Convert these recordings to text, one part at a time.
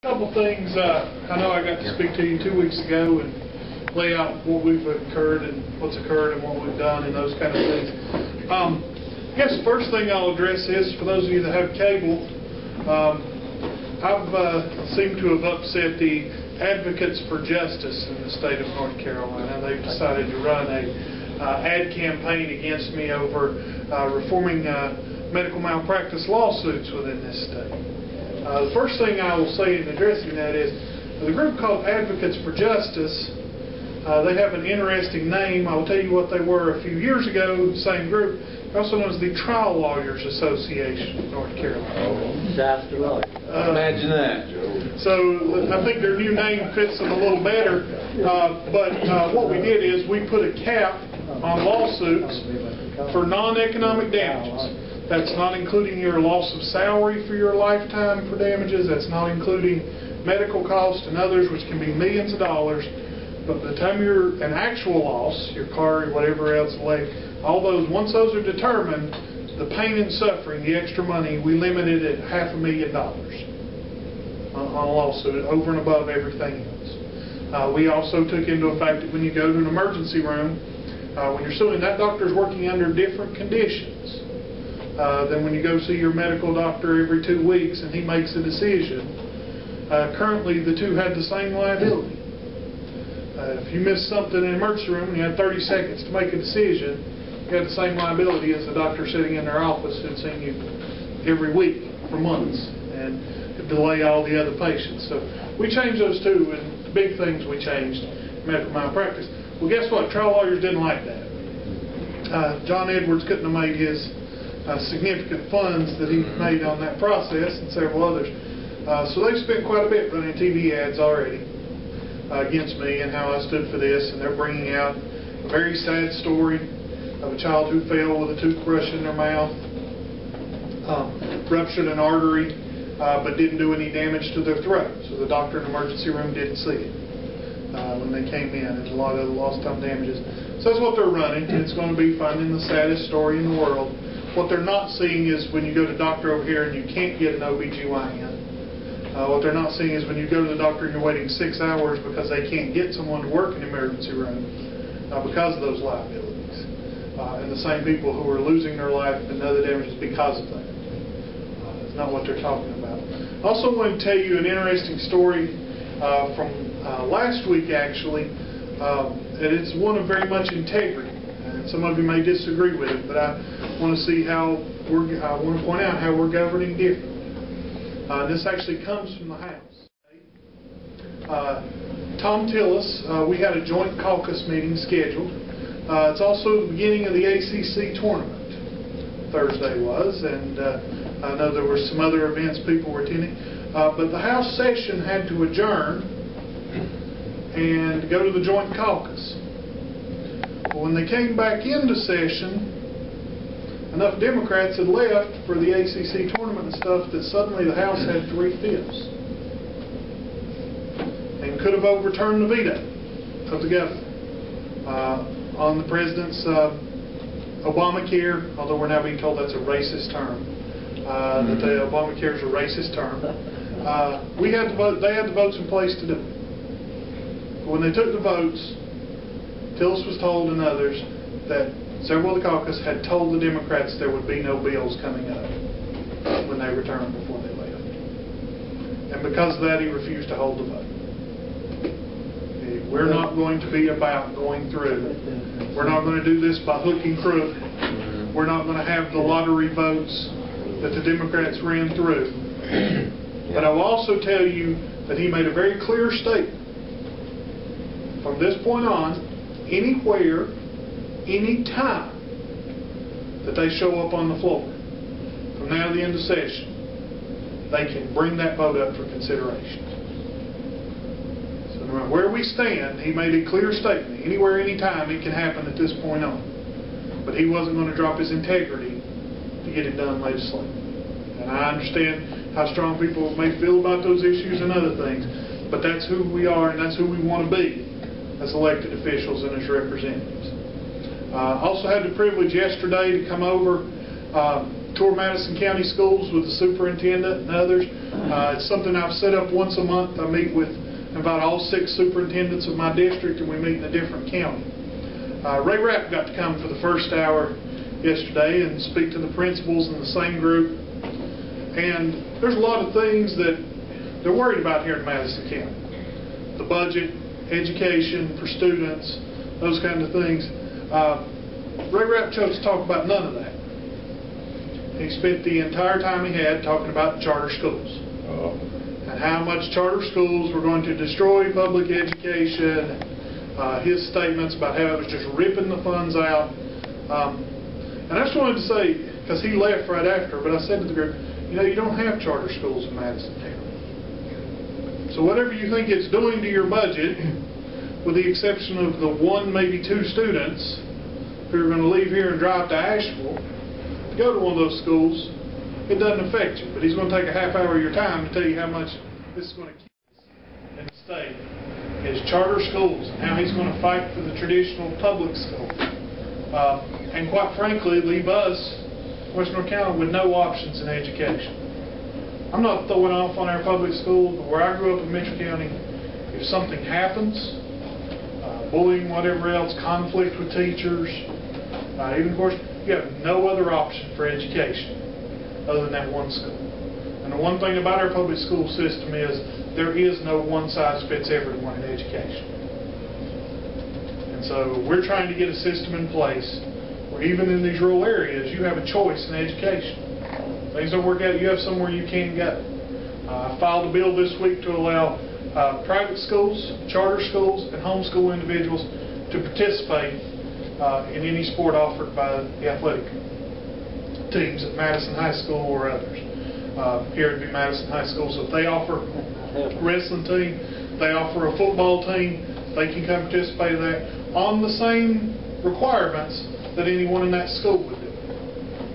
Couple things. I know I got to speak to you 2 weeks ago and lay out what we've incurred and what's occurred and what we've done and those kind of things. I guess the first thing I'll address is, for those of you that have cable, I've seemed to have upset the advocates for justice in the state of North Carolina. They've decided to run a ad campaign against me over reforming medical malpractice lawsuits within this state. The first thing I will say in addressing that is the group called Advocates for Justice. They have an interesting name. I will tell you what they were a few years ago, the same group. They're also known as the Trial Lawyers Association of North Carolina. Disaster lawyer. Imagine that, Joe. So I think their new name fits them a little better. But what we did is we put a cap on lawsuits for non-economic damages. That's not including your loss of salary for your lifetime for damages. That's not including medical costs and others, which can be millions of dollars. But by the time you're an actual loss, your car or whatever else, leg, all those, once those are determined, the pain and suffering, the extra money, we limited at $500,000 on a lawsuit, over and above everything else. We also took into effect that when you go to an emergency room, when you're suing, that doctor is working under different conditions than when you go see your medical doctor every 2 weeks and he makes a decision. Currently, the two had the same liability. If you missed something in an emergency room and you had 30 seconds to make a decision, you had the same liability as the doctor sitting in their office and seeing you every week for months and could delay all the other patients. So we changed those two, and big things we changed, medical malpractice. Well, guess what? Trial lawyers didn't like that. John Edwards couldn't have made his significant funds that he made on that process, and several others. So they've spent quite a bit running TV ads already against me and how I stood for this, and they're bringing out a very sad story of a child who fell with a toothbrush in their mouth, ruptured an artery, but didn't do any damage to their throat. So the doctor in the emergency room didn't see it when they came in, and a lot of lost time damages. So that's what they're running. It's going to be finding the saddest story in the world. What they're not seeing is when you go to the doctor over here and you can't get an OBGYN. What they're not seeing is when you go to the doctor and you're waiting 6 hours because they can't get someone to work in the emergency room because of those liabilities. And the same people who are losing their life and other damages because of that. It's not what they're talking about. I also want to tell you an interesting story from last week, actually. And it's one of very much integrity. And some of you may disagree with it, but I want to see how I want to point out how we're governing differently. This actually comes from the House. Tom Tillis, we had a joint caucus meeting scheduled. It's also the beginning of the ACC tournament, Thursday was, and I know there were some other events people were attending. But the House session had to adjourn and go to the joint caucus. Well, when they came back into session, enough Democrats had left for the ACC tournament and stuff that suddenly the House had 3/5 and could have overturned the veto of the governor on the president's Obamacare, although we're now being told that's a racist term, that the Obamacare is a racist term. We had the vote. They had the votes in place to do it. But when they took the votes, Tillis was told and others that several of the caucus had told the Democrats there would be no bills coming up when they returned before they left. And because of that, he refused to hold the vote. We're not going to be about going through. We're not going to do this by hook and crook. We're not going to have the lottery votes that the Democrats ran through. But I will also tell you that he made a very clear statement. From this point on, anywhere, any time that they show up on the floor, from now to the end of session, they can bring that vote up for consideration. So no matter where we stand, he made a clear statement. Anywhere, anytime, it can happen at this point on. But he wasn't going to drop his integrity to get it done legislatively. And I understand how strong people may feel about those issues and other things, but that's who we are and that's who we want to be as elected officials and as representatives. I also had the privilege yesterday to come over tour Madison County schools with the superintendent and others. It's something I've set up once a month. I meet with about all 6 superintendents of my district, and we meet in a different county. Ray Rapp got to come for the first hour yesterday and speak to the principals in the same group. And there's a lot of things that they're worried about here in Madison County. The budget, education for students, those kind of things. Ray Rapp chose to talk about none of that. He spent the entire time he had talking about charter schools. And how much charter schools were going to destroy public education. His statements about how it was just ripping the funds out. And I just wanted to say, because he left right after, but I said to the group, you know, you don't have charter schools in Madison County. So whatever you think it's doing to your budget, with the exception of the 1, maybe 2 students who are going to leave here and drive to Asheville to go to one of those schools, it doesn't affect you. But he's going to take a half hour of your time to tell you how much this is going to keep us in the state. Is charter schools and how he's going to fight for the traditional public school. And quite frankly, leave us, Western North Carolina, with no options in education. I'm not throwing off on our public schools, but where I grew up in Mitchell County, if something happens, bullying, whatever else, conflict with teachers, even of course, you have no other option for education other than that one school. And the one thing about our public school system is there is no one-size-fits-everyone in education. And so we're trying to get a system in place where even in these rural areas you have a choice in education. Things don't work out, you have somewhere you can go. I filed a bill this week to allow private schools, charter schools, and homeschool individuals to participate in any sport offered by the athletic teams at Madison High School or others. Here it'd be Madison High School. So if they offer a wrestling team, they offer a football team, they can come participate in that on the same requirements that anyone in that school would do.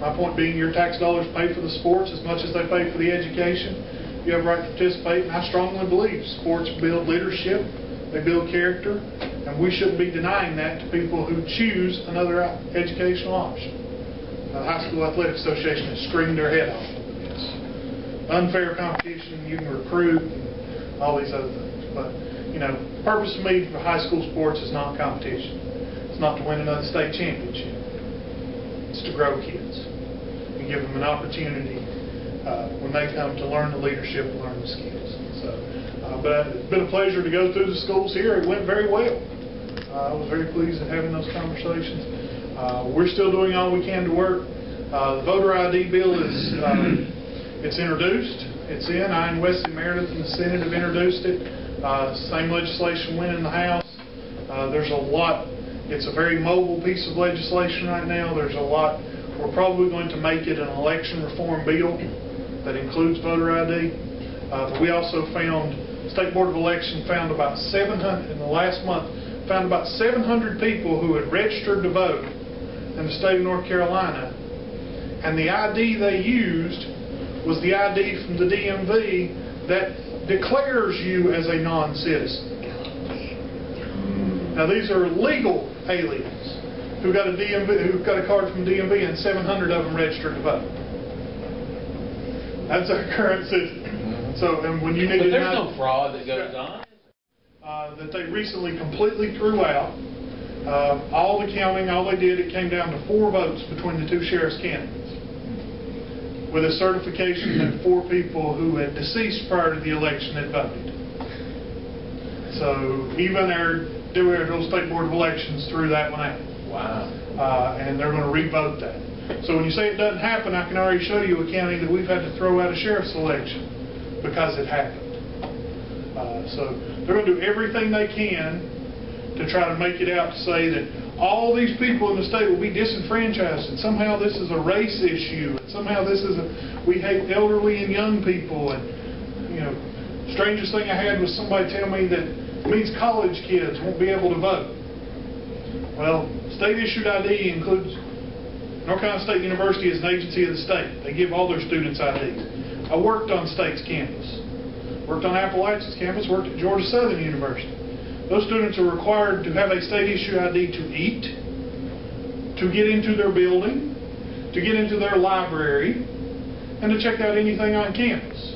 My point being, your tax dollars pay for the sports as much as they pay for the education. You have a right to participate, and I strongly believe sports build leadership, they build character, and we shouldn't be denying that to people who choose another educational option. The High School Athletic Association has screamed their head off over this. Unfair competition, you can recruit, and all these other things. But, you know, the purpose of me for high school sports is not competition. It's not to win another state championship. It's to grow kids and give them an opportunity when they come to learn the leadership and learn the skills. So, but it's been a pleasure to go through the schools here. It went very well. I was very pleased at having those conversations. We're still doing all we can to work. The voter ID bill is it's introduced. It's in. I and Wesley Meredith in the Senate have introduced it. Same legislation went in the House. There's a lot. It's a very mobile piece of legislation right now. There's a lot. We're probably going to make it an election reform bill that includes voter ID. But we also found, State Board of Election found about 700, in the last month, found about 700 people who had registered to vote in the state of North Carolina, and the ID they used was the ID from the DMV that declares you as a non-citizen. Now these are legal aliens who got a card from DMV, and 700 of them registered to vote. That's our current system. So, and when you need but there's no fraud that goes on. That they recently completely threw out. All the counting, all they did, it came down to 4 votes between the 2 sheriff's candidates, with a certification that 4 people who had deceased prior to the election had voted. So even our State Board of Elections threw that one out. Wow. And they're going to re-vote that. So when you say it doesn't happen, I can already show you a county that we've had to throw out a sheriff's election because it happened. So they're going to do everything they can to try to make it out to say that all these people in the state will be disenfranchised, and somehow this is a race issue, and somehow this is we hate elderly and young people. And you know, strangest thing I had was somebody tell me that it means college kids won't be able to vote. Well, state issued ID includes North Carolina State University is an agency of the state. They give all their students IDs. I worked on state's campus. Worked on Appalachia's campus, worked at Georgia Southern University. Those students are required to have a state-issued ID to eat, to get into their building, to get into their library and to check out anything on campus.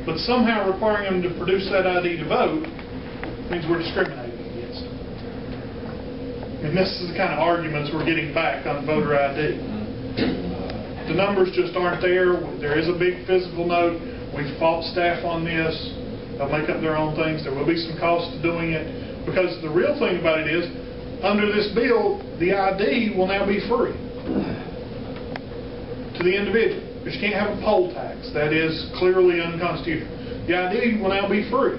But somehow requiring them to produce that ID to vote means we're discriminating against them. And this is the kind of arguments we're getting back on voter ID. The numbers just aren't there. There is a big physical note. We've fought staff on this. They'll make up their own things. There will be some cost to doing it. Because the real thing about it is, under this bill, the ID will now be free to the individual. Because you can't have a poll tax. That is clearly unconstitutional. The ID will now be free.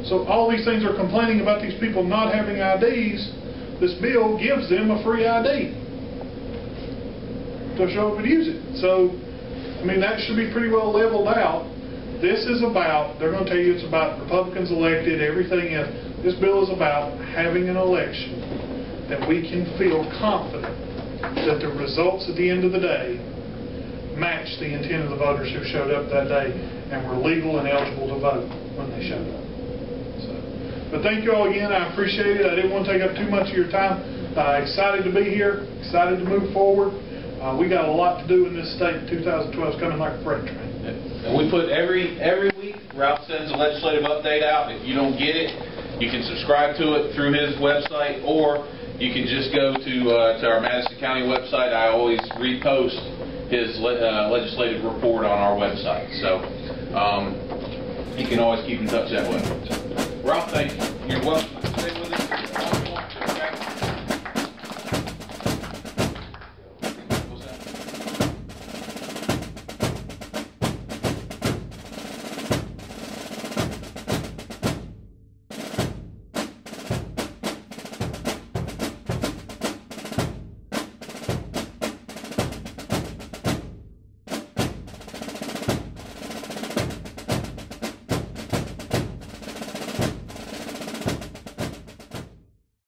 So all these things are complaining about these people not having IDs. This bill gives them a free ID to show up and use it. So, I mean, that should be pretty well leveled out. This is about, they're going to tell you it's about Republicans elected, everything else. This bill is about having an election that we can feel confident that the results at the end of the day match the intent of the voters who showed up that day and were legal and eligible to vote when they showed up. So, but thank you all again. I appreciate it. I didn't want to take up too much of your time. Excited to be here. Excited to move forward. We got a lot to do in this state. 2012 is coming like a freight train. And we put every week, Ralph sends a legislative update out. If you don't get it, you can subscribe to it through his website, or you can just go to our Madison County website. I always repost his legislative report on our website. So you can always keep in touch that way. Ralph, thank you. You're welcome.